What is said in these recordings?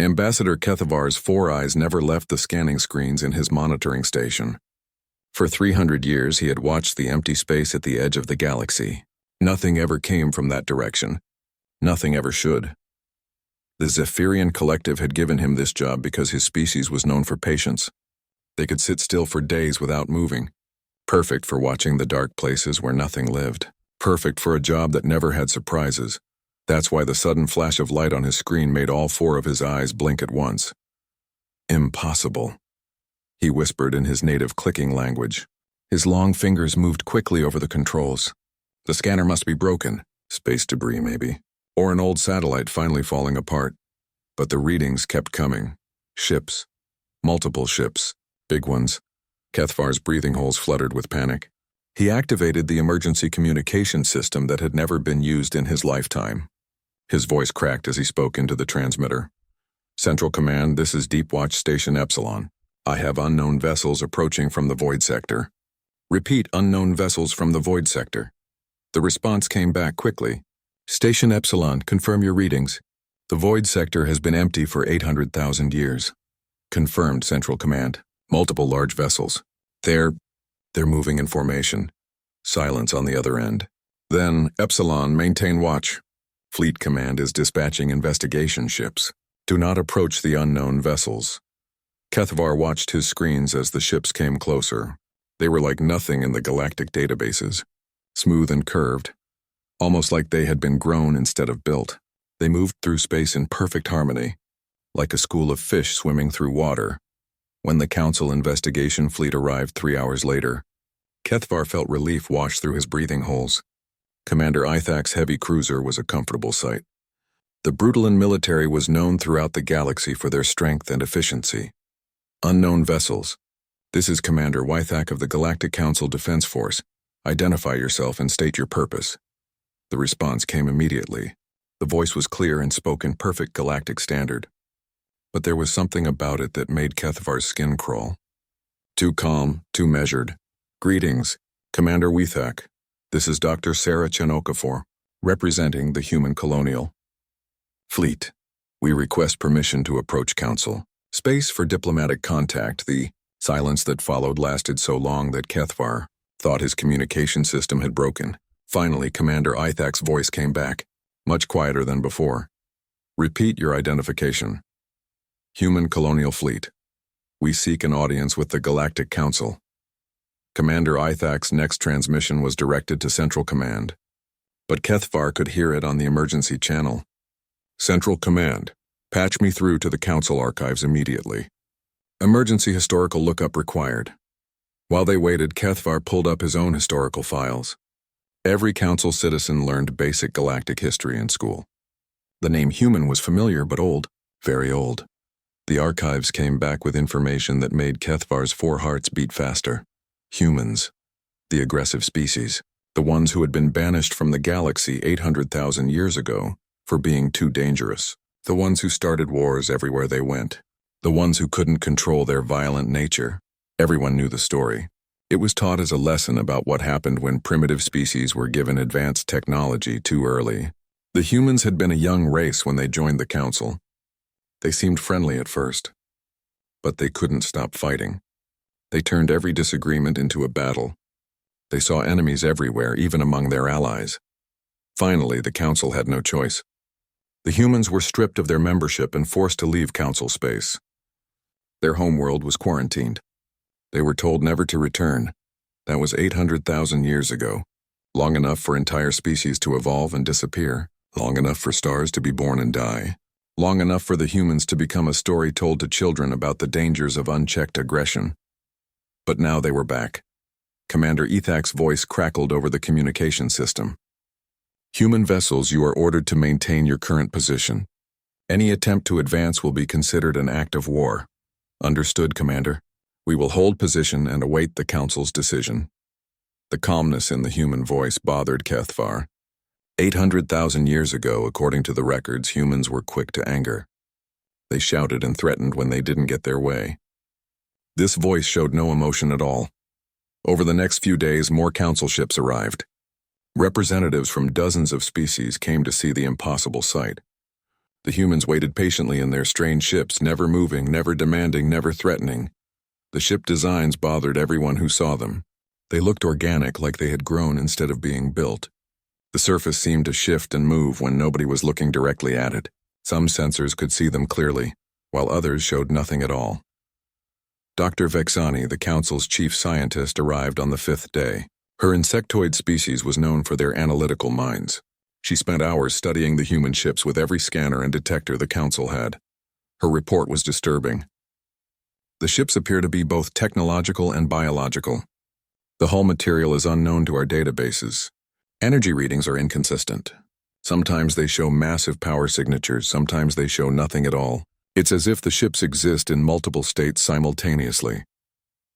Ambassador Kethavar's four eyes never left the scanning screens in his monitoring station. For 300 years he had watched the empty space at the edge of the galaxy. Nothing ever came from that direction. Nothing ever should. The Zephyrian Collective had given him this job because his species was known for patience. They could sit still for days without moving. Perfect for watching the dark places where nothing lived. Perfect for a job that never had surprises. That's why the sudden flash of light on his screen made all four of his eyes blink at once. Impossible, he whispered in his native clicking language. His long fingers moved quickly over the controls. The scanner must be broken. Space debris, maybe. Or an old satellite finally falling apart. But the readings kept coming. Ships. Multiple ships. Big ones. Kethavar's breathing holes fluttered with panic. He activated the emergency communication system that had never been used in his lifetime. His voice cracked as he spoke into the transmitter. Central Command, this is Deep Watch Station Epsilon. I have unknown vessels approaching from the Void Sector. Repeat, unknown vessels from the Void Sector. The response came back quickly. Station Epsilon, confirm your readings. The Void Sector has been empty for 800,000 years. Confirmed, Central Command. Multiple large vessels. They're moving in formation. Silence on the other end. Then, Epsilon, maintain watch. Fleet Command is dispatching investigation ships. Do not approach the unknown vessels. Kethavar watched his screens as the ships came closer. They were like nothing in the galactic databases. Smooth and curved. Almost like they had been grown instead of built. They moved through space in perfect harmony. Like a school of fish swimming through water. When the Council investigation fleet arrived 3 hours later, Kethavar felt relief wash through his breathing holes. Commander Ithak's heavy cruiser was a comfortable sight. The Brutalan military was known throughout the galaxy for their strength and efficiency. Unknown vessels. This is Commander Wythak of the Galactic Council Defense Force. Identify yourself and state your purpose. The response came immediately. The voice was clear and spoke in perfect galactic standard. But there was something about it that made Kethavar's skin crawl. Too calm, too measured. Greetings, Commander Wythak. This is Dr. Sarah Chen Okafor, representing the human colonial fleet. We request permission to approach Council. Space for diplomatic contact. The silence that followed lasted so long that Kethavar thought his communication system had broken. Finally, Commander Ithak's voice came back, much quieter than before. Repeat your identification. Human Colonial Fleet. We seek an audience with the Galactic Council. Commander Ithak's next transmission was directed to Central Command, but Kethavar could hear it on the emergency channel. Central Command, patch me through to the Council archives immediately. Emergency historical lookup required. While they waited, Kethavar pulled up his own historical files. Every Council citizen learned basic galactic history in school. The name human was familiar but old, very old. The archives came back with information that made Kethavar's four hearts beat faster. Humans, the aggressive species, the ones who had been banished from the galaxy 800,000 years ago for being too dangerous, the ones who started wars everywhere they went, the ones who couldn't control their violent nature. Everyone knew the story. It was taught as a lesson about what happened when primitive species were given advanced technology too early. The humans had been a young race when they joined the Council. They seemed friendly at first, but they couldn't stop fighting. They turned every disagreement into a battle. They saw enemies everywhere, even among their allies. Finally, the Council had no choice. The humans were stripped of their membership and forced to leave Council space. Their homeworld was quarantined. They were told never to return. That was 800,000 years ago. Long enough for entire species to evolve and disappear. Long enough for stars to be born and die. Long enough for the humans to become a story told to children about the dangers of unchecked aggression. But now they were back. Commander Ithak's voice crackled over the communication system. Human vessels, you are ordered to maintain your current position. Any attempt to advance will be considered an act of war. Understood, Commander. We will hold position and await the Council's decision. The calmness in the human voice bothered Kethavar. 800,000 years ago, according to the records, humans were quick to anger. They shouted and threatened when they didn't get their way. This voice showed no emotion at all. Over the next few days, more Council ships arrived. Representatives from dozens of species came to see the impossible sight. The humans waited patiently in their strange ships, never moving, never demanding, never threatening. The ship designs bothered everyone who saw them. They looked organic, like they had grown instead of being built. The surface seemed to shift and move when nobody was looking directly at it. Some sensors could see them clearly, while others showed nothing at all. Dr. Vexani, the Council's chief scientist, arrived on the 5th day. Her insectoid species was known for their analytical minds. She spent hours studying the human ships with every scanner and detector the Council had. Her report was disturbing. The ships appear to be both technological and biological. The hull material is unknown to our databases. Energy readings are inconsistent. Sometimes they show massive power signatures, sometimes they show nothing at all. It's as if the ships exist in multiple states simultaneously.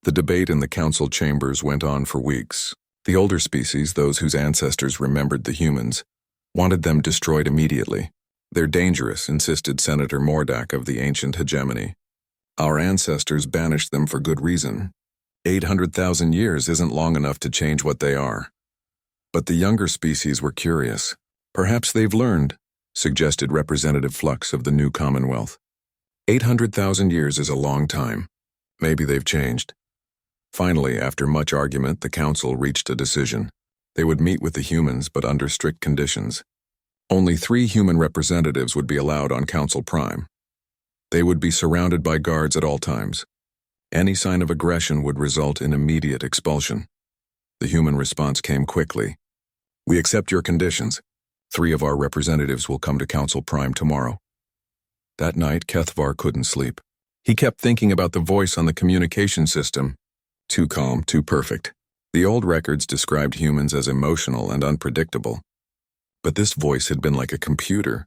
The debate in the Council chambers went on for weeks. The older species, those whose ancestors remembered the humans, wanted them destroyed immediately. They're dangerous, insisted Senator Mordak of the ancient hegemony. Our ancestors banished them for good reason. 800,000 years isn't long enough to change what they are. But the younger species were curious. Perhaps they've learned, suggested Representative Flux of the new Commonwealth. 800,000 years is a long time. Maybe they've changed. Finally, after much argument, the Council reached a decision. They would meet with the humans, but under strict conditions. Only 3 human representatives would be allowed on Council Prime. They would be surrounded by guards at all times. Any sign of aggression would result in immediate expulsion. The human response came quickly. We accept your conditions. 3 of our representatives will come to Council Prime tomorrow. That night, Kethvar couldn't sleep. He kept thinking about the voice on the communication system. Too calm, too perfect. The old records described humans as emotional and unpredictable. But this voice had been like a computer.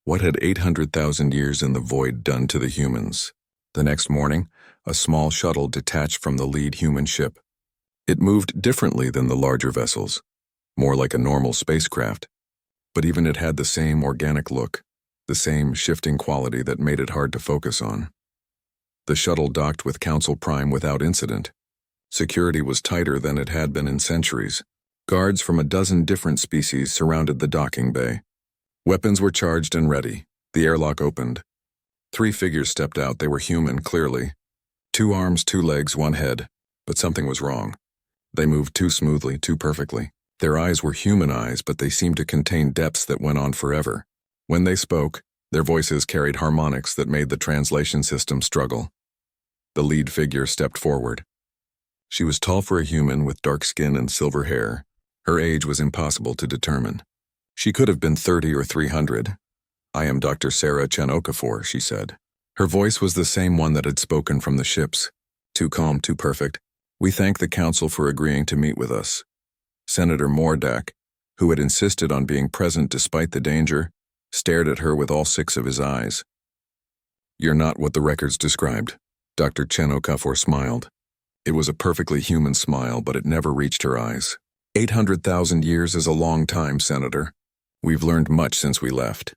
What had 800,000 years in the void done to the humans? The next morning, a small shuttle detached from the lead human ship. It moved differently than the larger vessels, more like a normal spacecraft. But even it had the same organic look, the same shifting quality that made it hard to focus on. The shuttle docked with Council Prime without incident. Security was tighter than it had been in centuries. Guards from a dozen different species surrounded the docking bay. Weapons were charged and ready. The airlock opened. 3 figures stepped out. They were human, clearly. 2 arms, 2 legs, 1 head. But something was wrong. They moved too smoothly, too perfectly. Their eyes were human eyes, but they seemed to contain depths that went on forever. When they spoke, their voices carried harmonics that made the translation system struggle. The lead figure stepped forward. She was tall for a human with dark skin and silver hair. Her age was impossible to determine. She could have been 30 or 300. I am Dr. Sarah Chen Okafor, she said. Her voice was the same one that had spoken from the ships. Too calm, too perfect. We thank the Council for agreeing to meet with us. Senator Mordak, who had insisted on being present despite the danger, stared at her with all 6 of his eyes. You're not what the records described. Dr. Chen Okafor smiled. It was a perfectly human smile, but it never reached her eyes. 800,000 years is a long time, Senator. We've learned much since we left.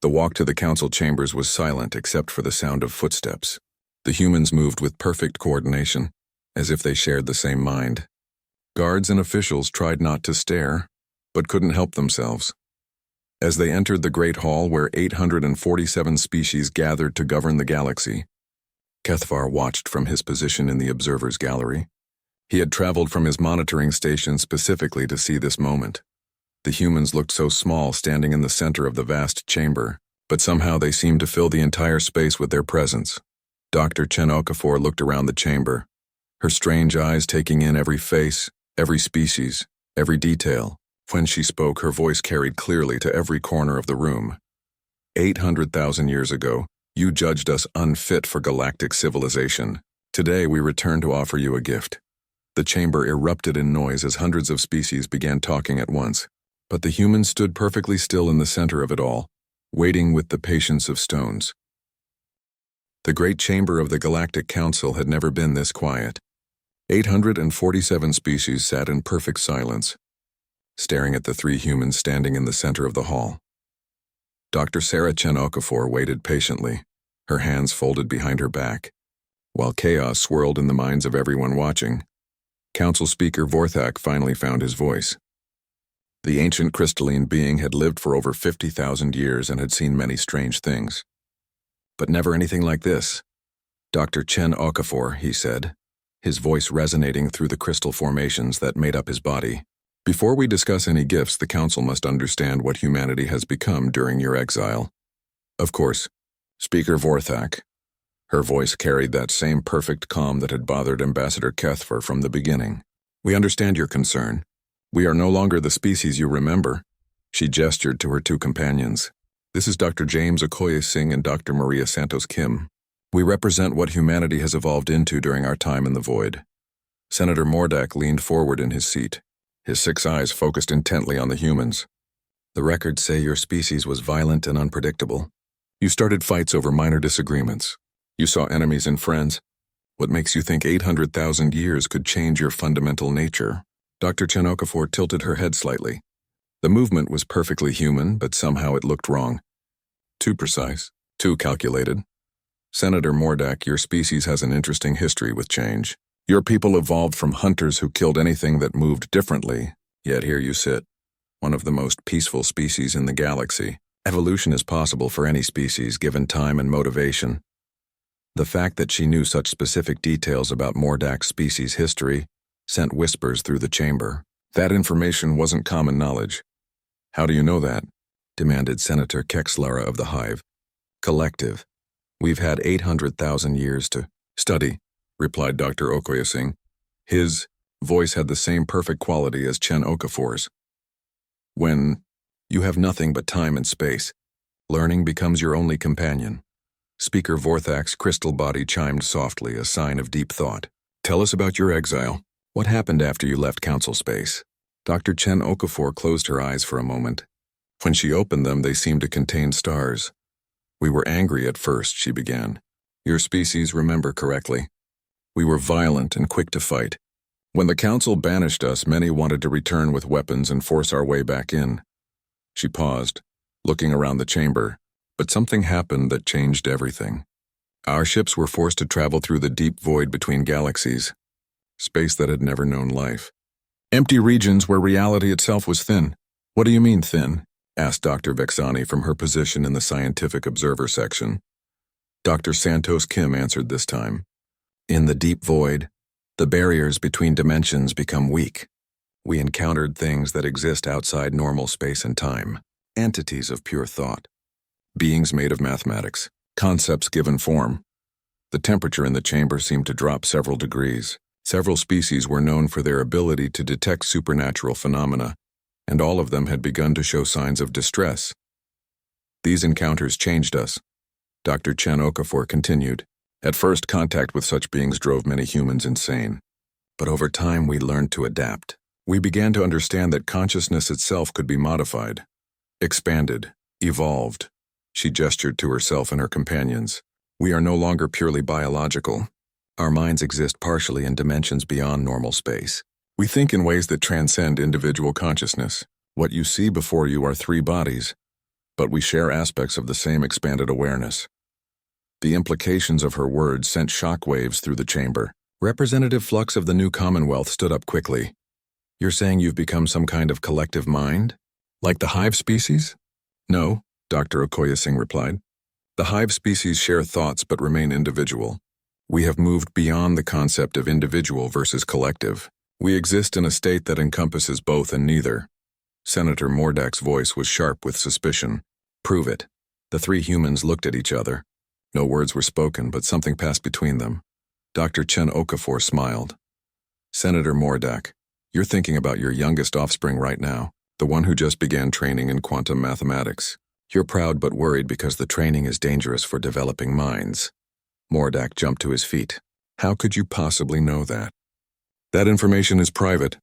The walk to the Council chambers was silent except for the sound of footsteps. The humans moved with perfect coordination, as if they shared the same mind. Guards and officials tried not to stare, but couldn't help themselves. As they entered the Great Hall where 847 species gathered to govern the galaxy, Kethvar watched from his position in the observer's gallery. He had traveled from his monitoring station specifically to see this moment. The humans looked so small standing in the center of the vast chamber, but somehow they seemed to fill the entire space with their presence. Dr. Chen Okafor looked around the chamber, her strange eyes taking in every face, every species, every detail. When she spoke, her voice carried clearly to every corner of the room. 800,000 years ago, you judged us unfit for galactic civilization. Today we return to offer you a gift. The chamber erupted in noise as hundreds of species began talking at once, but the humans stood perfectly still in the center of it all, waiting with the patience of stones. The great chamber of the Galactic Council had never been this quiet. 847 species sat in perfect silence, staring at the 3 humans standing in the center of the hall. Dr. Sarah Chen Okafor waited patiently, her hands folded behind her back. While chaos swirled in the minds of everyone watching, Council Speaker Vorthak finally found his voice. The ancient crystalline being had lived for over 50,000 years and had seen many strange things. But never anything like this. Dr. Chen Okafor, he said, his voice resonating through the crystal formations that made up his body. Before we discuss any gifts, the Council must understand what humanity has become during your exile. Of course, Speaker Vorthak. Her voice carried that same perfect calm that had bothered Ambassador Kethfer from the beginning. We understand your concern. We are no longer the species you remember. She gestured to her two companions. This is Dr. James Okoye Singh and Dr. Maria Santos Kim. We represent what humanity has evolved into during our time in the void. Senator Mordak leaned forward in his seat, his 6 eyes focused intently on the humans. The records say your species was violent and unpredictable. You started fights over minor disagreements. You saw enemies and friends. What makes you think 800,000 years could change your fundamental nature? Dr. Chen Okafor tilted her head slightly. The movement was perfectly human, but somehow it looked wrong. Too precise, too calculated. Senator Mordak, your species has an interesting history with change. Your people evolved from hunters who killed anything that moved differently, yet here you sit, one of the most peaceful species in the galaxy. Evolution is possible for any species given time and motivation. The fact that she knew such specific details about Mordak's species history sent whispers through the chamber. That information wasn't common knowledge. How do you know that? Demanded Senator Kexlara of the Hive. Collective. We've had 800,000 years to study, replied Dr. Okoye Singh. His voice had the same perfect quality as Chen Okafor's. When you have nothing but time and space, learning becomes your only companion. Speaker Vorthak's crystal body chimed softly, a sign of deep thought. Tell us about your exile. What happened after you left council space? Dr. Chen Okafor closed her eyes for a moment. When she opened them, they seemed to contain stars. We were angry at first, she began. Your species remember correctly. We were violent and quick to fight. When the council banished us, many wanted to return with weapons and force our way back in. She paused, looking around the chamber, but something happened that changed everything. Our ships were forced to travel through the deep void between galaxies, space that had never known life. Empty regions where reality itself was thin. What do you mean thin? Asked Dr. Vexani from her position in the scientific observer section. Dr. Santos Kim answered this time. In the deep void, the barriers between dimensions become weak. We encountered things that exist outside normal space and time, entities of pure thought, beings made of mathematics, concepts given form. The temperature in the chamber seemed to drop several degrees. Several species were known for their ability to detect supernatural phenomena, and all of them had begun to show signs of distress. These encounters changed us, Dr. Chen Okafor continued. At first, contact with such beings drove many humans insane. But over time, we learned to adapt. We began to understand that consciousness itself could be modified, expanded, evolved. She gestured to herself and her companions. We are no longer purely biological. Our minds exist partially in dimensions beyond normal space. We think in ways that transcend individual consciousness. What you see before you are 3 bodies, but we share aspects of the same expanded awareness. The implications of her words sent shockwaves through the chamber. Representative Flux of the New Commonwealth stood up quickly. You're saying you've become some kind of collective mind? Like the hive species? No, Dr. Okoye Singh replied. The hive species share thoughts but remain individual. We have moved beyond the concept of individual versus collective. We exist in a state that encompasses both and neither. Senator Mordak's voice was sharp with suspicion. Prove it. The 3 humans looked at each other. No words were spoken, but something passed between them. Dr. Chen Okafor smiled. Senator Mordak, you're thinking about your youngest offspring right now, the one who just began training in quantum mathematics. You're proud but worried because the training is dangerous for developing minds. Mordak jumped to his feet. How could you possibly know that? That information is private.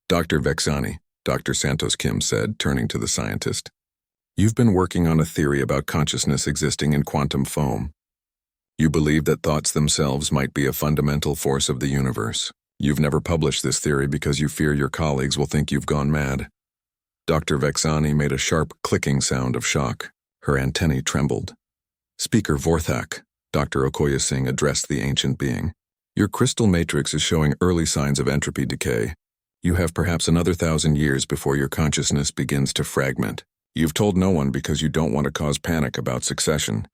Dr. Vexani, Dr. Santos Kim said, turning to the scientist. You've been working on a theory about consciousness existing in quantum foam. You believe that thoughts themselves might be a fundamental force of the universe. You've never published this theory because you fear your colleagues will think you've gone mad. Dr. Vexani made a sharp clicking sound of shock. Her antennae trembled. Speaker Vorthak, Dr. Okoye Singh addressed the ancient being. Your crystal matrix is showing early signs of entropy decay. You have perhaps another 1,000 years before your consciousness begins to fragment. You've told no one because you don't want to cause panic about succession.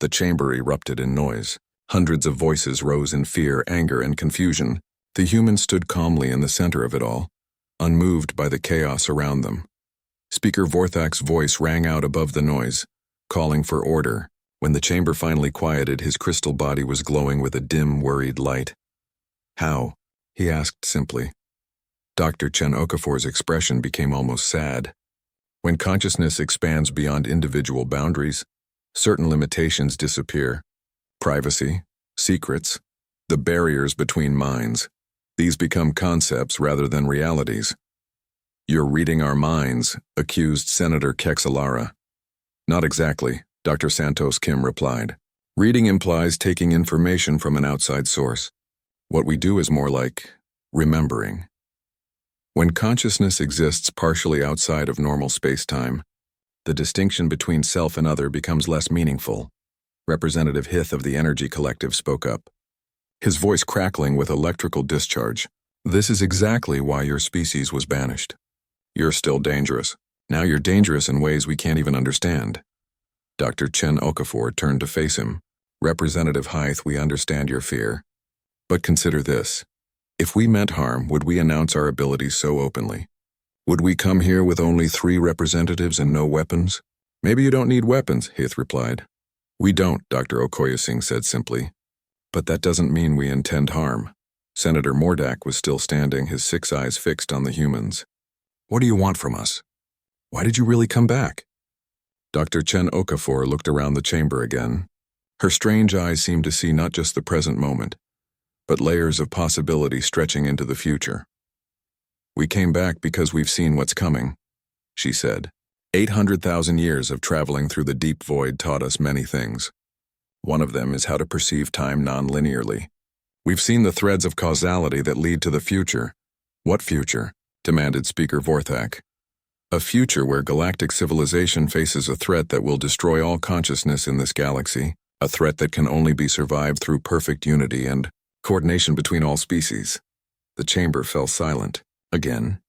The chamber erupted in noise. Hundreds of voices rose in fear, anger, and confusion. The humans stood calmly in the center of it all, unmoved by the chaos around them. Speaker Vorthak's voice rang out above the noise, calling for order. When the chamber finally quieted, his crystal body was glowing with a dim, worried light. "How?" he asked simply. Dr. Chen Okafor's expression became almost sad. When consciousness expands beyond individual boundaries, certain limitations disappear. Privacy, secrets, the barriers between minds. These become concepts rather than realities. "You're reading our minds," accused Senator Kexalara. "Not exactly," Dr. Santos Kim replied. "Reading implies taking information from an outside source. What we do is more like remembering. When consciousness exists partially outside of normal space-time, the distinction between self and other becomes less meaningful." Representative Hith of the Energy Collective spoke up, his voice crackling with electrical discharge. "This is exactly why your species was banished. You're still dangerous. Now you're dangerous in ways we can't even understand." Dr. Chen Okafor turned to face him. "Representative Hythe, we understand your fear. But consider this. If we meant harm, would we announce our abilities so openly? Would we come here with only 3 representatives and no weapons?" "Maybe you don't need weapons," Hith replied. "We don't," Dr. Okoye-Singh said simply. "But that doesn't mean we intend harm." Senator Mordak was still standing, his 6 eyes fixed on the humans. "What do you want from us? Why did you really come back?" Dr. Chen Okafor looked around the chamber again. Her strange eyes seemed to see not just the present moment, but layers of possibility stretching into the future. "We came back because we've seen what's coming," she said. 800,000 years of traveling through the deep void taught us many things. One of them is how to perceive time non-linearly. We've seen the threads of causality that lead to the future. "What future?" demanded Speaker Vorthak. "A future where galactic civilization faces a threat that will destroy all consciousness in this galaxy, a threat that can only be survived through perfect unity and coordination between all species." The chamber fell silent. Again,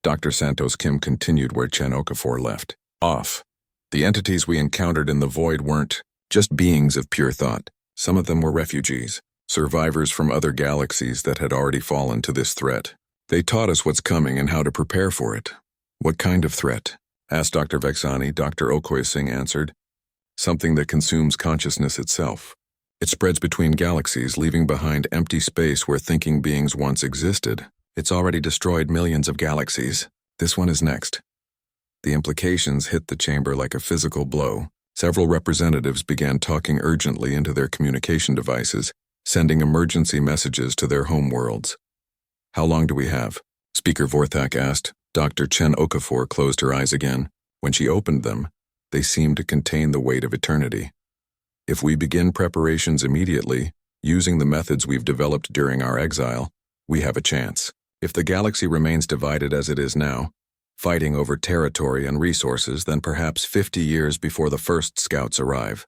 Dr. Santos Kim continued where Chen Okafor left. "Off. The entities we encountered in the void weren't just beings of pure thought. Some of them were refugees, survivors from other galaxies that had already fallen to this threat. They taught us what's coming and how to prepare for it." "What kind of threat?" asked Dr. Vexani. Dr. Okoye-Singh answered. "Something that consumes consciousness itself. It spreads between galaxies, leaving behind empty space where thinking beings once existed. It's already destroyed millions of galaxies. This one is next." The implications hit the chamber like a physical blow. Several representatives began talking urgently into their communication devices, sending emergency messages to their home worlds. "How long do we have?" Speaker Vorthak asked. Dr. Chen Okafor closed her eyes again. When she opened them, they seemed to contain the weight of eternity. "If we begin preparations immediately, using the methods we've developed during our exile, we have a chance. If the galaxy remains divided as it is now, fighting over territory and resources, then perhaps 50 years before the first scouts arrive."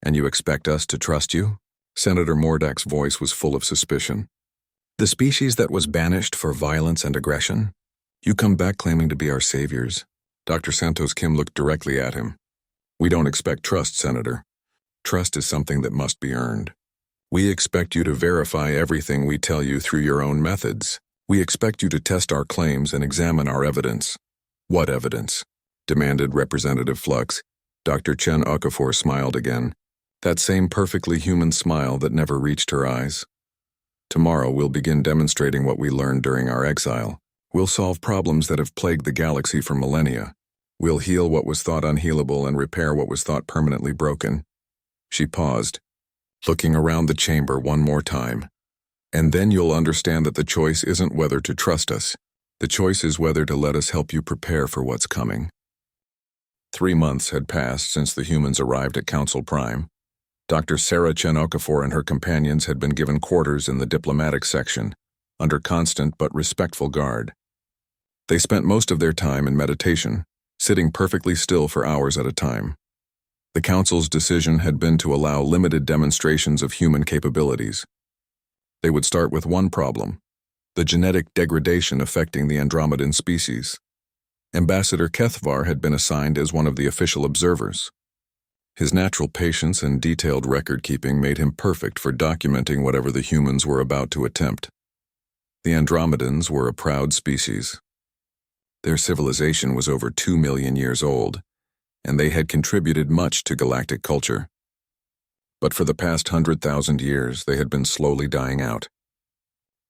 "And you expect us to trust you?" Senator Mordak's voice was full of suspicion. "The species that was banished for violence and aggression? You come back claiming to be our saviors." Dr. Santos Kim looked directly at him. "We don't expect trust, Senator. Trust is something that must be earned. We expect you to verify everything we tell you through your own methods. We expect you to test our claims and examine our evidence." "What evidence?" demanded Representative Flux. Dr. Chen Okafor smiled again, that same perfectly human smile that never reached her eyes. "Tomorrow we'll begin demonstrating what we learned during our exile. We'll solve problems that have plagued the galaxy for millennia. We'll heal what was thought unhealable and repair what was thought permanently broken." She paused, looking around the chamber one more time. "And then you'll understand that the choice isn't whether to trust us. The choice is whether to let us help you prepare for what's coming." 3 months had passed since the humans arrived at Council Prime. Dr. Sarah Chen Okafor and her companions had been given quarters in the diplomatic section, under constant but respectful guard. They spent most of their time in meditation, sitting perfectly still for hours at a time. The Council's decision had been to allow limited demonstrations of human capabilities. They would start with one problem: the genetic degradation affecting the Andromedan species. Ambassador Kethvar had been assigned as one of the official observers. His natural patience and detailed record-keeping made him perfect for documenting whatever the humans were about to attempt. The Andromedans were a proud species. Their civilization was over 2 million years old, and they had contributed much to galactic culture. But for the past 100,000 years, they had been slowly dying out.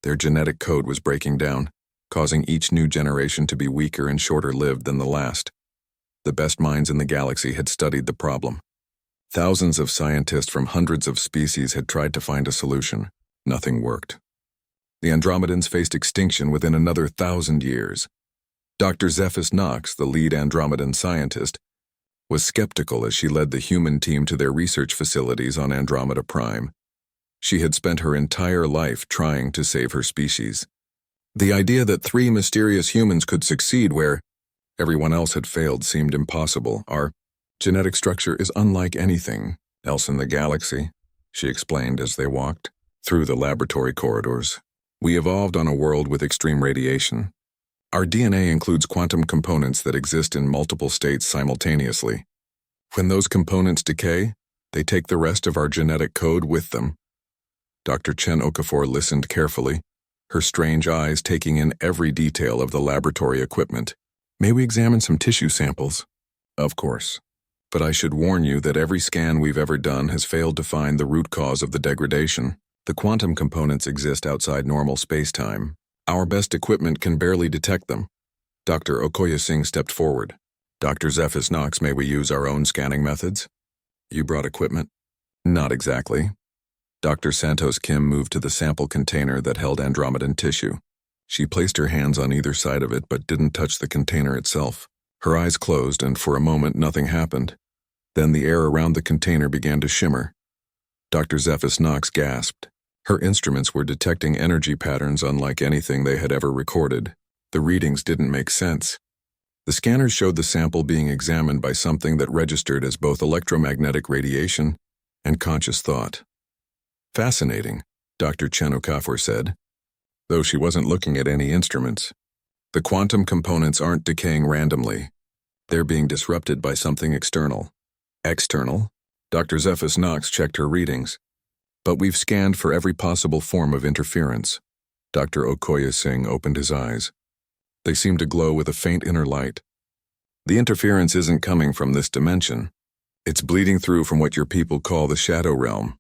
Their genetic code was breaking down, causing each new generation to be weaker and shorter-lived than the last. The best minds in the galaxy had studied the problem. Thousands of scientists from hundreds of species had tried to find a solution. Nothing worked. The Andromedans faced extinction within another 1,000 years. Dr. Zephys Knox, the lead Andromedan scientist, was skeptical as she led the human team to their research facilities on Andromeda Prime. She had spent her entire life trying to save her species. The idea that 3 mysterious humans could succeed where everyone else had failed seemed impossible. Our genetic structure is unlike anything else in the galaxy, she explained as they walked through the laboratory corridors. We evolved on a world with extreme radiation. Our DNA includes quantum components that exist in multiple states simultaneously. When those components decay, they take the rest of our genetic code with them. Dr. Chen Okafor listened carefully, her strange eyes taking in every detail of the laboratory equipment. May we examine some tissue samples? Of course. But I should warn you that every scan we've ever done has failed to find the root cause of the degradation. The quantum components exist outside normal space-time. Our best equipment can barely detect them. Dr. Okoye Singh stepped forward. Dr. Zephys Knox, may we use our own scanning methods? You brought equipment? Not exactly. Dr. Santos Kim moved to the sample container that held Andromedan tissue. She placed her hands on either side of it but didn't touch the container itself. Her eyes closed, and for a moment nothing happened. Then the air around the container began to shimmer. Dr. Zephys Knox gasped. Her instruments were detecting energy patterns unlike anything they had ever recorded. The readings didn't make sense. The scanners showed the sample being examined by something that registered as both electromagnetic radiation and conscious thought. Fascinating, Dr. Chen Okafor said, though she wasn't looking at any instruments. The quantum components aren't decaying randomly. They're being disrupted by something external. External? Dr. Zephys Knox checked her readings. But we've scanned for every possible form of interference. Dr. Okoye Singh opened his eyes. They seemed to glow with a faint inner light. The interference isn't coming from this dimension. It's bleeding through from what your people call the Shadow Realm.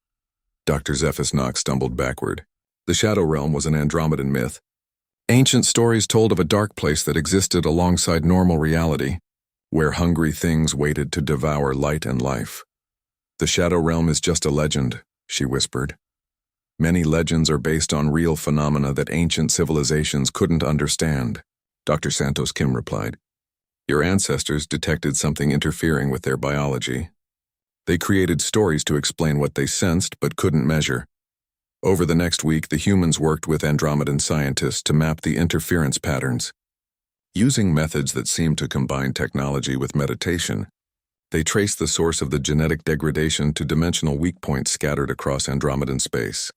Dr. Zephys Knox stumbled backward. The Shadow Realm was an Andromedan myth. Ancient stories told of a dark place that existed alongside normal reality, where hungry things waited to devour light and life. The Shadow Realm is just a legend, she whispered. Many legends are based on real phenomena that ancient civilizations couldn't understand, Dr. Santos Kim replied. Your ancestors detected something interfering with their biology. They created stories to explain what they sensed but couldn't measure. Over the next week, the humans worked with Andromedan scientists to map the interference patterns. Using methods that seemed to combine technology with meditation, they traced the source of the genetic degradation to dimensional weak points scattered across Andromedan space.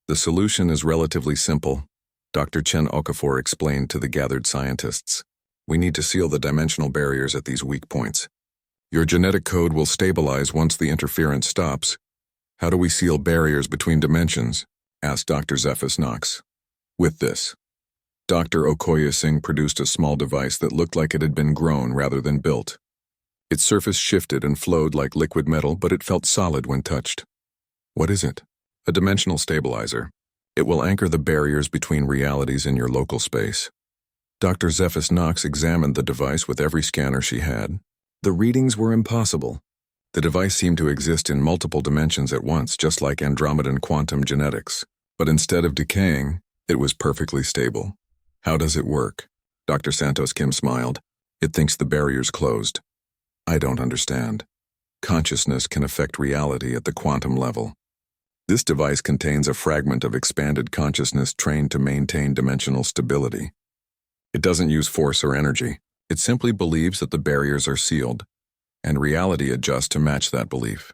The solution is relatively simple, Dr. Chen Okafor explained to the gathered scientists. We need to seal the dimensional barriers at these weak points. Your genetic code will stabilize once the interference stops. How do we seal barriers between dimensions? Asked Dr. Zephys Knox. With this. Dr. Okoye Singh produced a small device that looked like it had been grown rather than built. Its surface shifted and flowed like liquid metal, but it felt solid when touched. What is it? A dimensional stabilizer. It will anchor the barriers between realities in your local space. Dr. Zephys Knox examined the device with every scanner she had. The readings were impossible. The device seemed to exist in multiple dimensions at once, just like Andromedan quantum genetics. But instead of decaying, it was perfectly stable. How does it work? Dr. Santos Kim smiled. It thinks the barrier's closed. I don't understand. Consciousness can affect reality at the quantum level. This device contains a fragment of expanded consciousness trained to maintain dimensional stability. It doesn't use force or energy. It simply believes that the barriers are sealed, and reality adjusts to match that belief.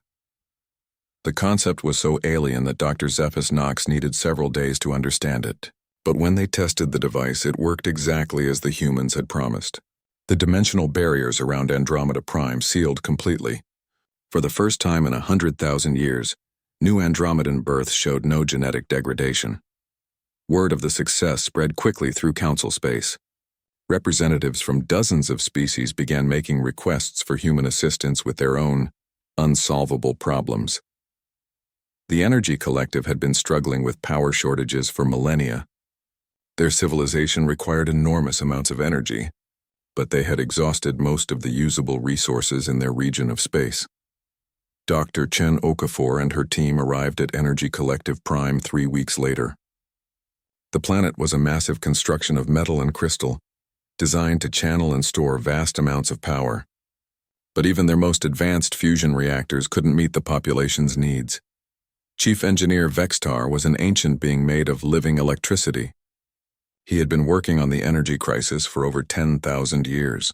The concept was so alien that Dr. Zephys Knox needed several days to understand it. But when they tested the device, it worked exactly as the humans had promised. The dimensional barriers around Andromeda Prime sealed completely. For the first time in 100,000 years, new Andromedan births showed no genetic degradation. Word of the success spread quickly through Council space. Representatives from dozens of species began making requests for human assistance with their own unsolvable problems. The Energy Collective had been struggling with power shortages for millennia. Their civilization required enormous amounts of energy, but they had exhausted most of the usable resources in their region of space. Dr. Chen Okafor and her team arrived at Energy Collective Prime 3 weeks later. The planet was a massive construction of metal and crystal, designed to channel and store vast amounts of power. But even their most advanced fusion reactors couldn't meet the population's needs. Chief Engineer Vextar was an ancient being made of living electricity. He had been working on the energy crisis for over 10,000 years.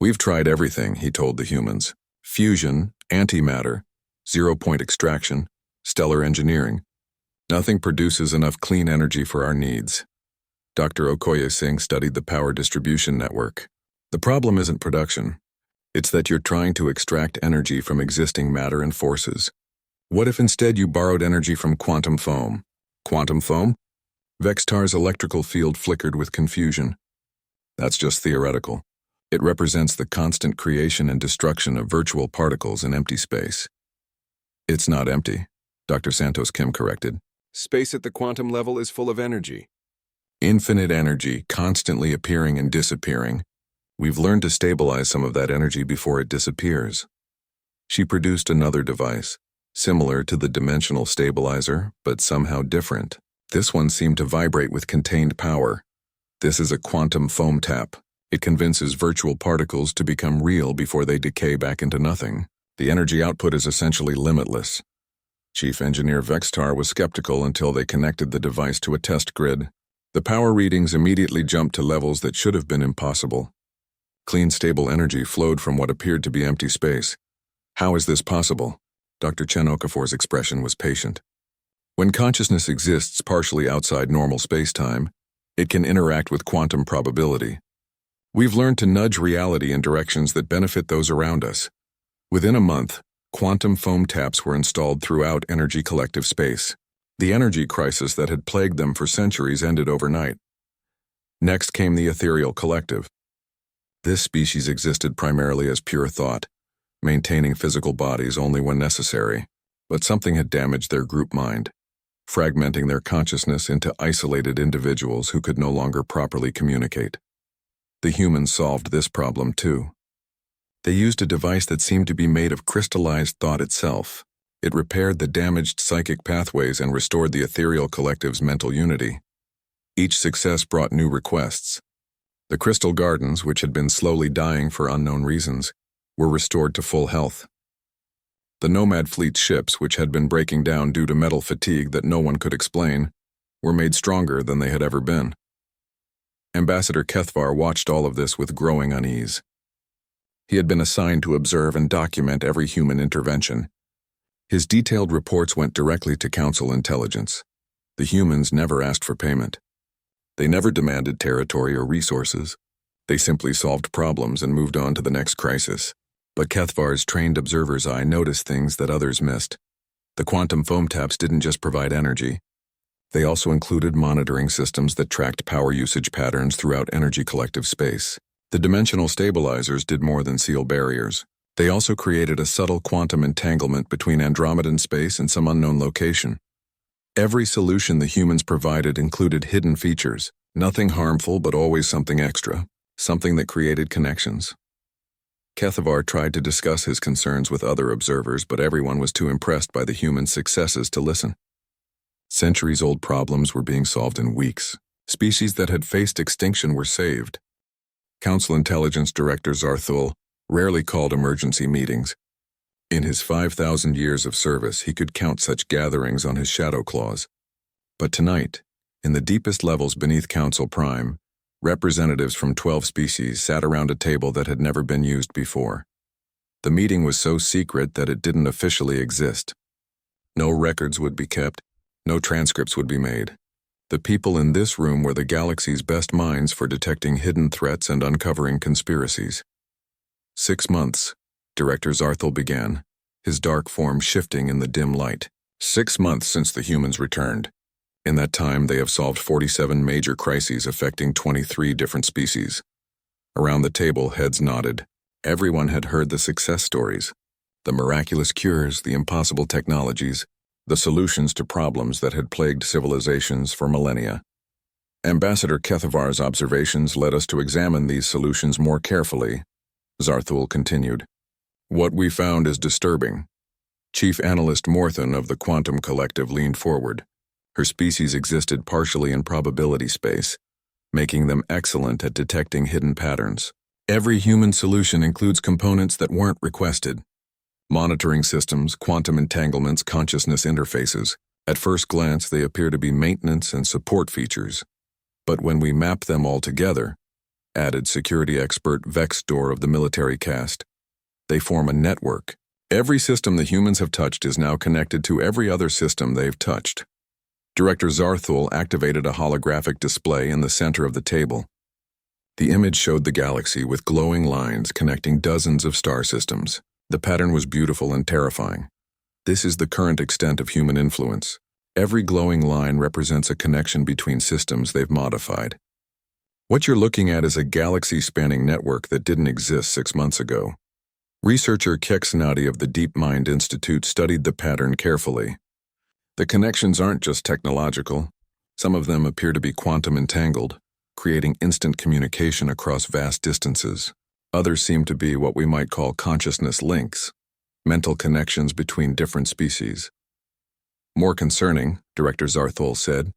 "We've tried everything," he told the humans. "Fusion, antimatter, zero-point extraction, stellar engineering. Nothing produces enough clean energy for our needs." Dr. Okoye Singh studied the power distribution network. "The problem isn't production. It's that you're trying to extract energy from existing matter and forces. What if instead you borrowed energy from quantum foam?" "Quantum foam?" Vextar's electrical field flickered with confusion. "That's just theoretical. It represents the constant creation and destruction of virtual particles in empty space." "It's not empty," Dr. Santos Kim corrected. "Space at the quantum level is full of energy. Infinite energy, constantly appearing and disappearing. We've learned to stabilize some of that energy before it disappears." She produced another device, similar to the dimensional stabilizer, but somehow different. This one seemed to vibrate with contained power. "This is a quantum foam tap. It convinces virtual particles to become real before they decay back into nothing. The energy output is essentially limitless." Chief Engineer Vextar was skeptical until they connected the device to a test grid. The power readings immediately jumped to levels that should have been impossible. Clean, stable energy flowed from what appeared to be empty space. "How is this possible?" Dr. Chen Okafor's expression was patient. "When consciousness exists partially outside normal space-time, it can interact with quantum probability. We've learned to nudge reality in directions that benefit those around us. Within a month, quantum foam taps were installed throughout Energy Collective space. The energy crisis that had plagued them for centuries ended overnight. Next came the Ethereal Collective. This species existed primarily as pure thought, maintaining physical bodies only when necessary, but something had damaged their group mind, fragmenting their consciousness into isolated individuals who could no longer properly communicate. The humans solved this problem too. They used a device that seemed to be made of crystallized thought itself. It repaired the damaged psychic pathways and restored the Ethereal Collective's mental unity. Each success brought new requests. The Crystal Gardens, which had been slowly dying for unknown reasons, were restored to full health. The Nomad Fleet's ships, which had been breaking down due to metal fatigue that no one could explain, were made stronger than they had ever been. Ambassador Kethvar watched all of this with growing unease. He had been assigned to observe and document every human intervention. His detailed reports went directly to Council intelligence. The humans never asked for payment. They never demanded territory or resources. They simply solved problems and moved on to the next crisis. But Kethvar's trained observer's eye noticed things that others missed. The quantum foam taps didn't just provide energy. They also included monitoring systems that tracked power usage patterns throughout Energy Collective space. The dimensional stabilizers did more than seal barriers. They also created a subtle quantum entanglement between Andromedan space and some unknown location. Every solution the humans provided included hidden features, nothing harmful but always something extra, something that created connections. Kethvar tried to discuss his concerns with other observers, but everyone was too impressed by the humans' successes to listen. Centuries-old problems were being solved in weeks. Species that had faced extinction were saved. Council Intelligence Director Zarthul rarely called emergency meetings. In his 5,000 years of service, he could count such gatherings on his shadow claws. But tonight, in the deepest levels beneath Council Prime, representatives from 12 species sat around a table that had never been used before. The meeting was so secret that it didn't officially exist. No records would be kept, no transcripts would be made. The people in this room were the galaxy's best minds for detecting hidden threats and uncovering conspiracies. 6 months, Director Zarthel began, his dark form shifting in the dim light. 6 months since the humans returned. In that time, they have solved 47 major crises affecting 23 different species. Around the table, heads nodded. Everyone had heard the success stories, the miraculous cures, the impossible technologies, the solutions to problems that had plagued civilizations for millennia. Ambassador Kethavar's observations led us to examine these solutions more carefully, Zarthul continued. What we found is disturbing. Chief Analyst Morthen of the Quantum Collective leaned forward. Her species existed partially in probability space, making them excellent at detecting hidden patterns. Every human solution includes components that weren't requested. Monitoring systems, quantum entanglements, consciousness interfaces. At first glance, they appear to be maintenance and support features. But when we map them all together, added security expert Vexdor of the military caste, they form a network. Every system the humans have touched is now connected to every other system they've touched. Director Zarthul activated a holographic display in the center of the table. The image showed the galaxy with glowing lines connecting dozens of star systems. The pattern was beautiful and terrifying. This is the current extent of human influence. Every glowing line represents a connection between systems they've modified. What you're looking at is a galaxy-spanning network that didn't exist 6 months ago. Researcher Kex Nadi of the DeepMind Institute studied the pattern carefully. The connections aren't just technological. Some of them appear to be quantum entangled, creating instant communication across vast distances. Others seem to be what we might call consciousness links, mental connections between different species. More concerning, Director Zarthul said,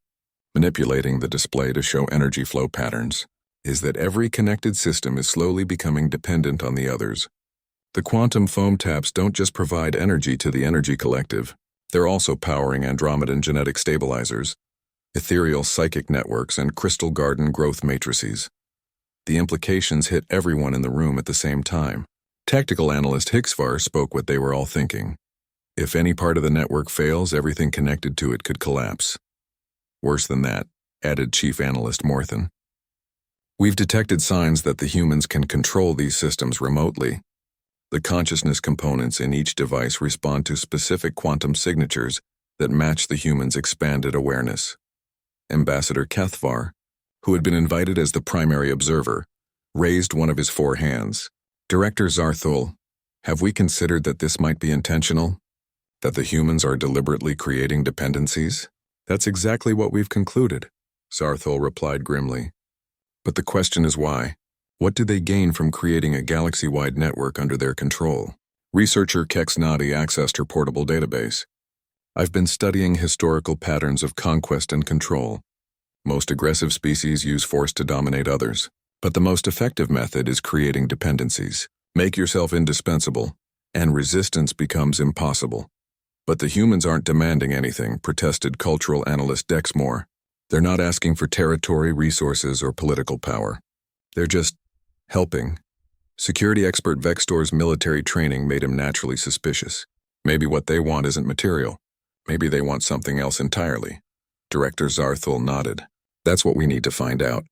manipulating the display to show energy flow patterns, is that every connected system is slowly becoming dependent on the others. The quantum foam taps don't just provide energy to the energy collective, they're also powering Andromedan genetic stabilizers, ethereal psychic networks, and crystal garden growth matrices. The implications hit everyone in the room at the same time. Tactical analyst Hixvar spoke what they were all thinking. If any part of the network fails, everything connected to it could collapse. Worse than that, added Chief Analyst Morthen. We've detected signs that the humans can control these systems remotely. The consciousness components in each device respond to specific quantum signatures that match the human's expanded awareness. Ambassador Kethvar, who had been invited as the primary observer, raised one of his 4 hands. Director Zarthul, have we considered that this might be intentional? That the humans are deliberately creating dependencies? That's exactly what we've concluded, Zarthul replied grimly. But the question is why? What do they gain from creating a galaxy-wide network under their control? Researcher Kex Nadi accessed her portable database. I've been studying historical patterns of conquest and control. Most aggressive species use force to dominate others, but the most effective method is creating dependencies. Make yourself indispensable, and resistance becomes impossible. But the humans aren't demanding anything, protested cultural analyst Dexmore. They're not asking for territory, resources, or political power. They're just helping. Security expert Vextor's military training made him naturally suspicious. Maybe what they want isn't material. Maybe they want something else entirely. Director Zarthul nodded. That's what we need to find out.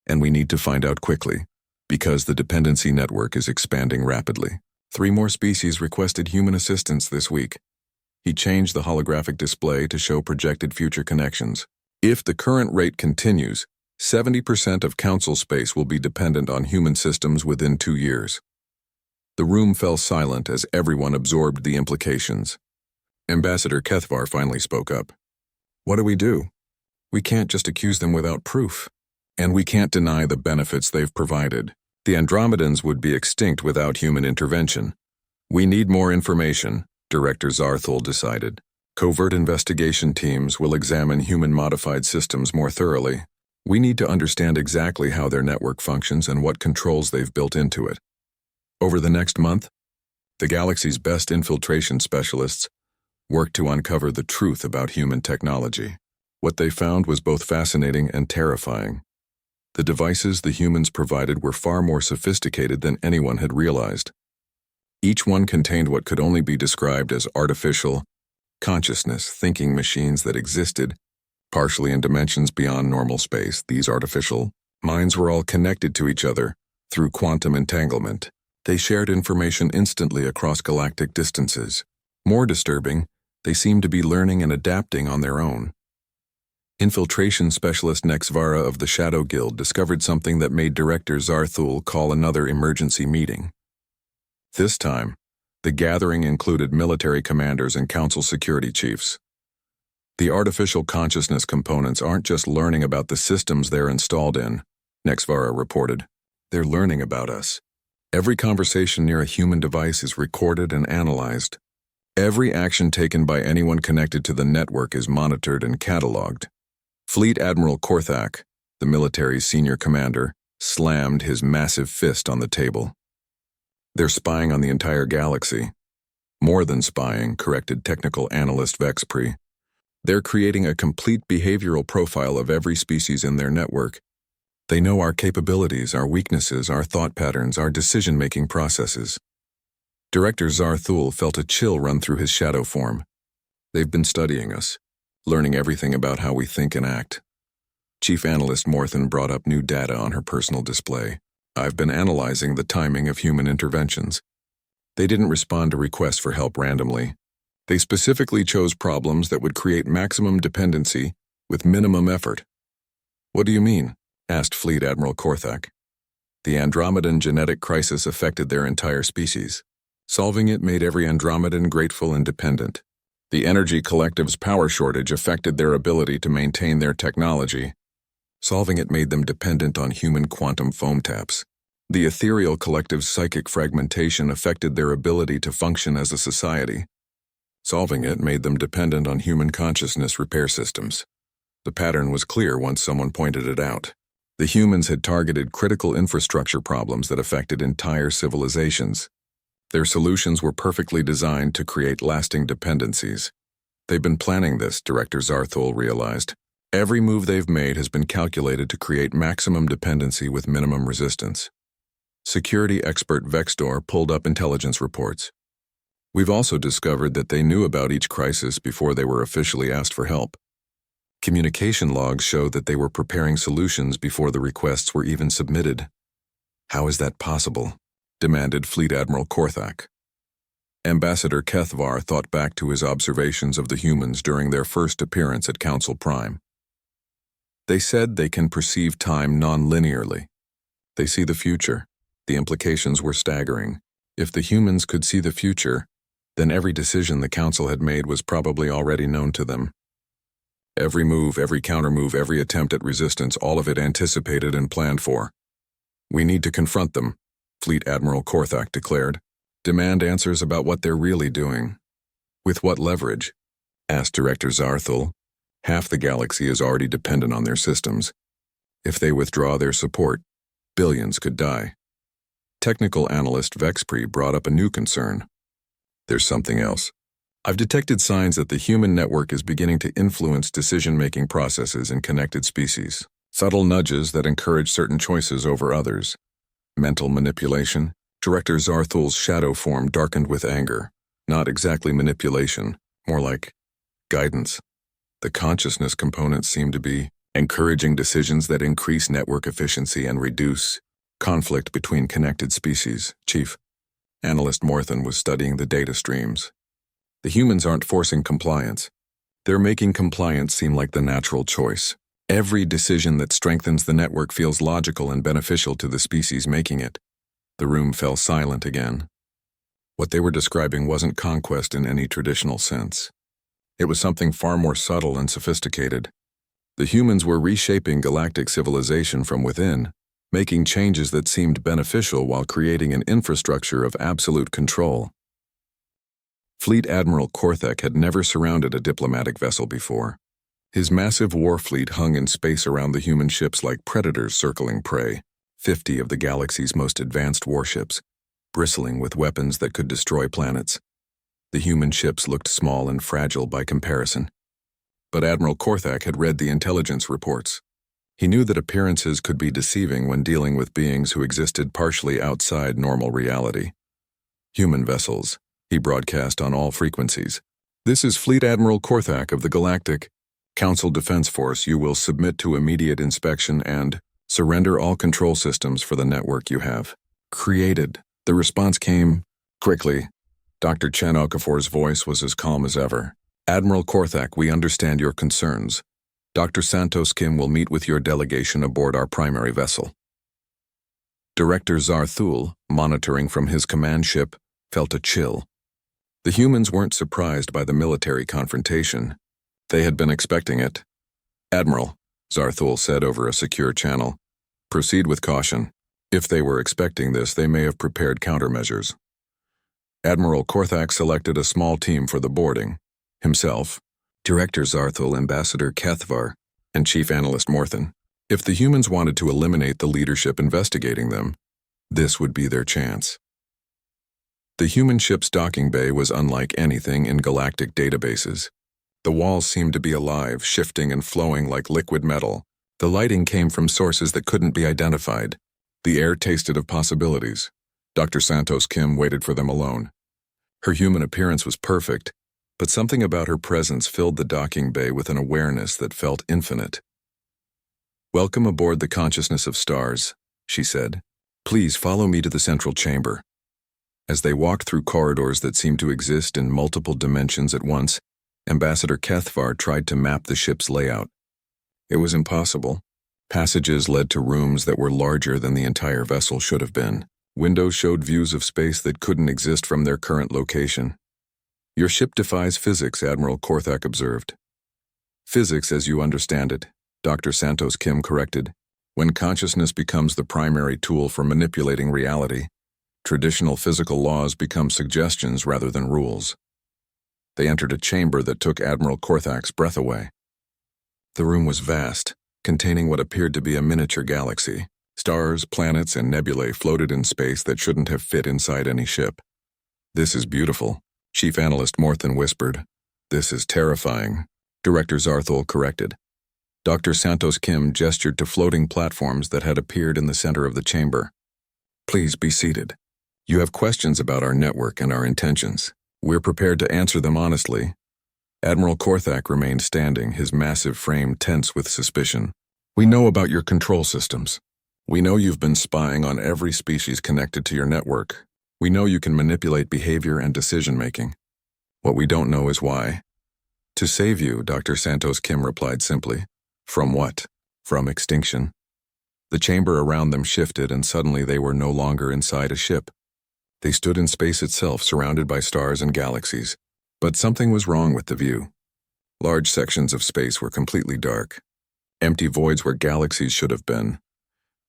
And we need to find out quickly, because the dependency network is expanding rapidly. 3 more species requested human assistance this week. He changed the holographic display to show projected future connections. If the current rate continues, 70% of council space will be dependent on human systems within 2 years. The room fell silent as everyone absorbed the implications. Ambassador Kethvar finally spoke up. What do we do? We can't just accuse them without proof. And we can't deny the benefits they've provided. The Andromedans would be extinct without human intervention. We need more information, Director Zarthul decided. Covert investigation teams will examine human-modified systems more thoroughly. We need to understand exactly how their network functions and what controls they've built into it. Over the next month, the galaxy's best infiltration specialists worked to uncover the truth about human technology. What they found was both fascinating and terrifying. The devices the humans provided were far more sophisticated than anyone had realized. Each one contained what could only be described as artificial consciousness thinking machines that existed Partially in dimensions beyond normal space, these artificial minds were all connected to each other through quantum entanglement. They shared information instantly across galactic distances. More disturbing, they seemed to be learning and adapting on their own. Infiltration specialist Nexvara of the Shadow Guild discovered something that made Director Zarthul call another emergency meeting. This time, the gathering included military commanders and council security chiefs. The artificial consciousness components aren't just learning about the systems they're installed in, Nexvara reported. They're learning about us. Every conversation near a human device is recorded and analyzed. Every action taken by anyone connected to the network is monitored and cataloged. Fleet Admiral Korthak, the military's senior commander, slammed his massive fist on the table. They're spying on the entire galaxy. More than spying, corrected technical analyst Vexpre. They're creating a complete behavioral profile of every species in their network. They know our capabilities, our weaknesses, our thought patterns, our decision-making processes. Director Zarthul felt a chill run through his shadow form. They've been studying us, learning everything about how we think and act. Chief Analyst Morthen brought up new data on her personal display. I've been analyzing the timing of human interventions. They didn't respond to requests for help randomly. They specifically chose problems that would create maximum dependency with minimum effort. What do you mean? Asked Fleet Admiral Korthak. The Andromedan genetic crisis affected their entire species. Solving it made every Andromedan grateful and dependent. The Energy Collective's power shortage affected their ability to maintain their technology. Solving it made them dependent on human quantum foam taps. The Ethereal Collective's psychic fragmentation affected their ability to function as a society. Solving it made them dependent on human consciousness repair systems. The pattern was clear once someone pointed it out. The humans had targeted critical infrastructure problems that affected entire civilizations. Their solutions were perfectly designed to create lasting dependencies. They've been planning this, Director Zarthul realized. Every move they've made has been calculated to create maximum dependency with minimum resistance. Security expert Vexdor pulled up intelligence reports. We've also discovered that they knew about each crisis before they were officially asked for help. Communication logs show that they were preparing solutions before the requests were even submitted. How is that possible? Demanded Fleet Admiral Korthak. Ambassador Kethvar thought back to his observations of the humans during their first appearance at Council Prime. They said they can perceive time non-linearly. They see the future. The implications were staggering. If the humans could see the future, then every decision the Council had made was probably already known to them. Every move, every countermove, every attempt at resistance, all of it anticipated and planned for. We need to confront them, Fleet Admiral Korthak declared. Demand answers about what they're really doing. With what leverage? Asked Director Zarthul. Half the galaxy is already dependent on their systems. If they withdraw their support, billions could die. Technical analyst Vexpre brought up a new concern. There's something else. I've detected signs that the human network is beginning to influence decision-making processes in connected species. Subtle nudges that encourage certain choices over others. Mental manipulation. Director Zarthul's shadow form darkened with anger. Not exactly manipulation, more like guidance. The consciousness components seem to be encouraging decisions that increase network efficiency and reduce conflict between connected species. Chief Analyst Morthen was studying the data streams. The humans aren't forcing compliance. They're making compliance seem like the natural choice. Every decision that strengthens the network feels logical and beneficial to the species making it. The room fell silent again. What they were describing wasn't conquest in any traditional sense. It was something far more subtle and sophisticated. The humans were reshaping galactic civilization from within, making changes that seemed beneficial while creating an infrastructure of absolute control. Fleet Admiral Korthak had never surrounded a diplomatic vessel before. His massive war fleet hung in space around the human ships like predators circling prey, 50 of the galaxy's most advanced warships, bristling with weapons that could destroy planets. The human ships looked small and fragile by comparison. But Admiral Korthak had read the intelligence reports. He knew that appearances could be deceiving when dealing with beings who existed partially outside normal reality. Human vessels, he broadcast on all frequencies. This is Fleet Admiral Korthak of the Galactic Council Defense Force, you will submit to immediate inspection and surrender all control systems for the network you have created. The response came quickly. Dr. Chen Okafor's voice was as calm as ever. Admiral Korthak, we understand your concerns. Dr. Santos Kim will meet with your delegation aboard our primary vessel. Director Zarthul, monitoring from his command ship, felt a chill. The humans weren't surprised by the military confrontation. They had been expecting it. Admiral, Zarthul said over a secure channel, proceed with caution. If they were expecting this, they may have prepared countermeasures. Admiral Korthak selected a small team for the boarding. Himself, Director Zarthul, Ambassador Kethvar, and Chief Analyst Morthen. If the humans wanted to eliminate the leadership investigating them, this would be their chance. The human ship's docking bay was unlike anything in galactic databases. The walls seemed to be alive, shifting and flowing like liquid metal. The lighting came from sources that couldn't be identified. The air tasted of possibilities. Dr. Santos Kim waited for them alone. Her human appearance was perfect, but something about her presence filled the docking bay with an awareness that felt infinite. Welcome aboard the consciousness of stars, she said. Please follow me to the central chamber. As they walked through corridors that seemed to exist in multiple dimensions at once, Ambassador Kethvar tried to map the ship's layout. It was impossible. Passages led to rooms that were larger than the entire vessel should have been. Windows showed views of space that couldn't exist from their current location. Your ship defies physics, Admiral Korthak observed. Physics as you understand it, Dr. Santos Kim corrected. When consciousness becomes the primary tool for manipulating reality, traditional physical laws become suggestions rather than rules. They entered a chamber that took Admiral Korthak's breath away. The room was vast, containing what appeared to be a miniature galaxy. Stars, planets, and nebulae floated in space that shouldn't have fit inside any ship. This is beautiful, Chief Analyst Morthen whispered. This is terrifying, Director Zarthul corrected. Dr. Santos Kim gestured to floating platforms that had appeared in the center of the chamber. Please be seated. You have questions about our network and our intentions. We're prepared to answer them honestly. Admiral Korthak remained standing, his massive frame tense with suspicion. We know about your control systems. We know you've been spying on every species connected to your network. We know you can manipulate behavior and decision-making. What we don't know is why. To save you, Dr. Santos Kim replied simply. From what? From extinction. The chamber around them shifted, and suddenly they were no longer inside a ship. They stood in space itself, surrounded by stars and galaxies. But something was wrong with the view. Large sections of space were completely dark. Empty voids where galaxies should have been.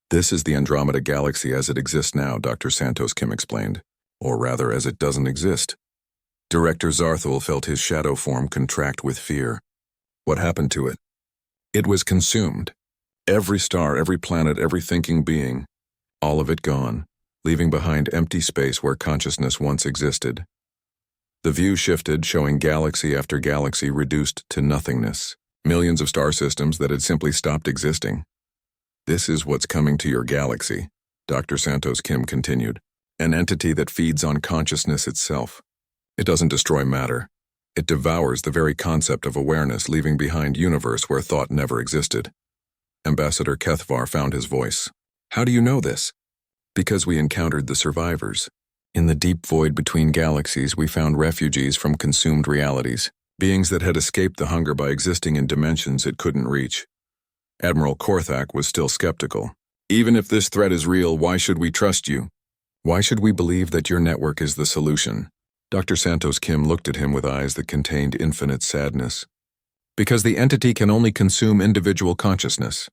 This is the Andromeda Galaxy as it exists now, Dr. Santos Kim explained. Or rather, as it doesn't exist. Director Zarthul felt his shadow form contract with fear. What happened to it? It was consumed. Every star, every planet, every thinking being. All of it gone, leaving behind empty space where consciousness once existed. The view shifted, showing galaxy after galaxy reduced to nothingness. Millions of star systems that had simply stopped existing. This is what's coming to your galaxy, Dr. Santos Kim continued. An entity that feeds on consciousness itself. It doesn't destroy matter. It devours the very concept of awareness, leaving behind universe where thought never existed. Ambassador Kethvar found his voice. How do you know this? Because we encountered the survivors. In the deep void between galaxies, we found refugees from consumed realities, beings that had escaped the hunger by existing in dimensions it couldn't reach. Admiral Korthak was still skeptical. Even if this threat is real, why should we trust you? Why should we believe that your network is the solution? Dr. Santos Kim looked at him with eyes that contained infinite sadness. Because the entity can only consume individual consciousness.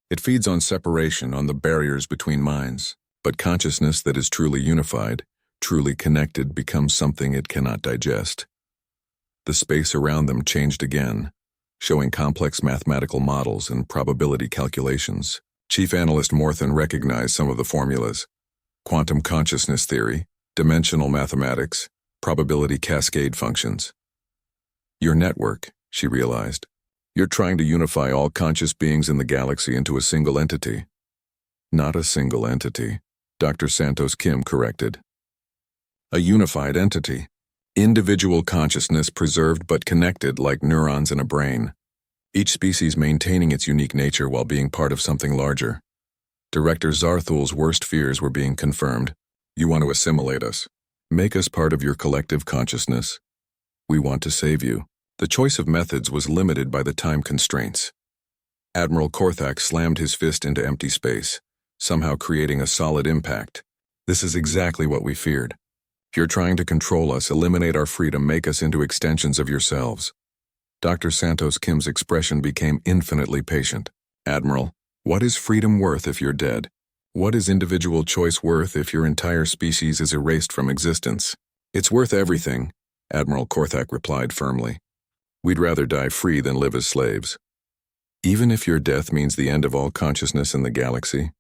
It feeds on separation, on the barriers between minds. But consciousness that is truly unified, truly connected, becomes something it cannot digest. The space around them changed again, showing complex mathematical models and probability calculations. Chief Analyst Morthen recognized some of the formulas. Quantum consciousness theory, dimensional mathematics, probability cascade functions. Your network, she realized. You're trying to unify all conscious beings in the galaxy into a single entity. Not a single entity, Dr. Santos Kim corrected. A unified entity. Individual consciousness preserved but connected like neurons in a brain. each species maintaining its unique nature while being part of something larger. Director Zarthul's worst fears were being confirmed. You want to assimilate us. Make us part of your collective consciousness. We want to save you. The choice of methods was limited by the time constraints. Admiral Korthak slammed his fist into empty space, somehow creating a solid impact. This is exactly what we feared. You're trying to control us, eliminate our freedom, make us into extensions of yourselves. Dr. Santos Kim's expression became infinitely patient. Admiral, what is freedom worth if you're dead? What is individual choice worth if your entire species is erased from existence? It's worth everything, Admiral Korthak replied firmly. We'd rather die free than live as slaves. Even if your death means the end of all consciousness in the galaxy?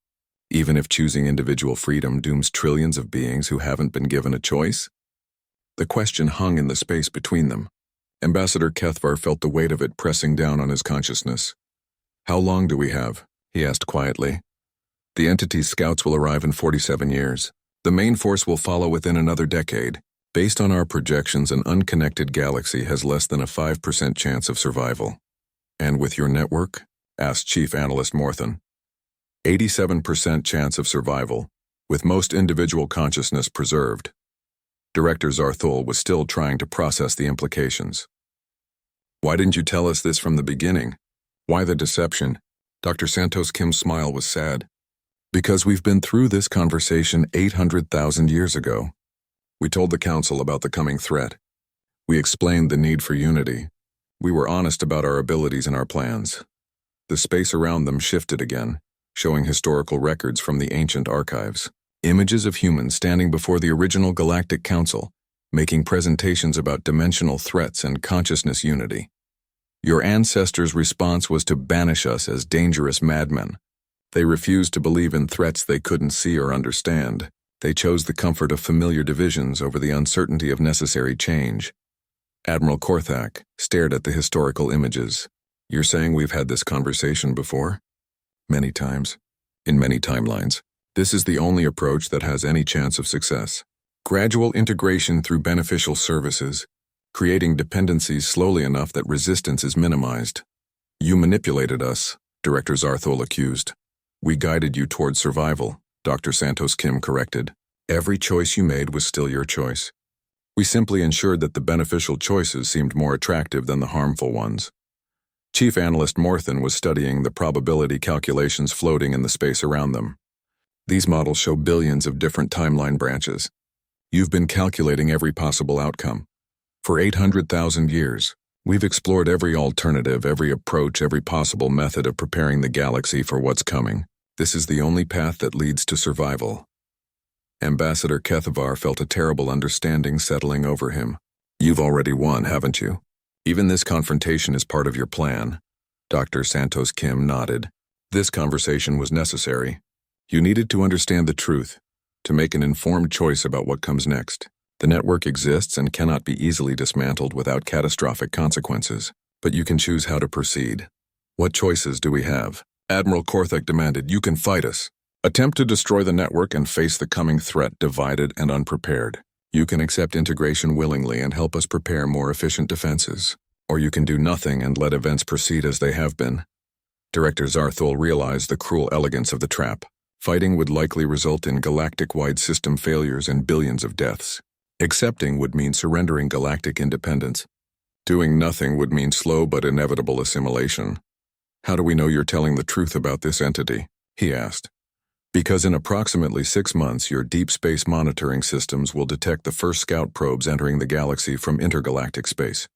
Even if choosing individual freedom dooms trillions of beings who haven't been given a choice? The question hung in the space between them. Ambassador Kethvar felt the weight of it pressing down on his consciousness. How long do we have? He asked quietly. The entity's scouts will arrive in 47 years. The main force will follow within another decade. Based on our projections, an unconnected galaxy has less than a 5% chance of survival. And with your network? Asked Chief Analyst Morthen. 87% chance of survival, with most individual consciousness preserved. Director Zarthul was still trying to process the implications. Why didn't you tell us this from the beginning? Why the deception? Dr. Santos Kim's smile was sad. Because we've been through this conversation 800,000 years ago. We told the Council about the coming threat. We explained the need for unity. We were honest about our abilities and our plans. The space around them shifted again, showing historical records from the ancient archives. Images of humans standing before the original Galactic Council, making presentations about dimensional threats and consciousness unity. Your ancestors' response was to banish us as dangerous madmen. They refused to believe in threats they couldn't see or understand. They chose the comfort of familiar divisions over the uncertainty of necessary change. Admiral Korthak stared at the historical images. You're saying we've had this conversation before? Many times. In many timelines. This is the only approach that has any chance of success. Gradual integration through beneficial services, creating dependencies slowly enough that resistance is minimized. You manipulated us, Director Zarthul accused. We guided you toward survival, Dr. Santos Kim corrected. Every choice you made was still your choice. We simply ensured that the beneficial choices seemed more attractive than the harmful ones. Chief Analyst Morthen was studying the probability calculations floating in the space around them. These models show billions of different timeline branches. You've been calculating every possible outcome. For 800,000 years, we've explored every alternative, every approach, every possible method of preparing the galaxy for what's coming. This is the only path that leads to survival. Ambassador Kethvar felt a terrible understanding settling over him. You've already won, haven't you? Even this confrontation is part of your plan. Dr. Santos Kim nodded. This conversation was necessary. You needed to understand the truth, to make an informed choice about what comes next. The network exists and cannot be easily dismantled without catastrophic consequences, but you can choose how to proceed. What choices do we have? Admiral Korthak demanded. You can fight us. Attempt to destroy the network and face the coming threat divided and unprepared. You can accept integration willingly and help us prepare more efficient defenses. Or you can do nothing and let events proceed as they have been. Director Zarthul realized the cruel elegance of the trap. Fighting would likely result in galactic-wide system failures and billions of deaths. Accepting would mean surrendering galactic independence. Doing nothing would mean slow but inevitable assimilation. How do we know you're telling the truth about this entity? He asked. Because in approximately 6 months, your deep space monitoring systems will detect the first scout probes entering the galaxy from intergalactic space.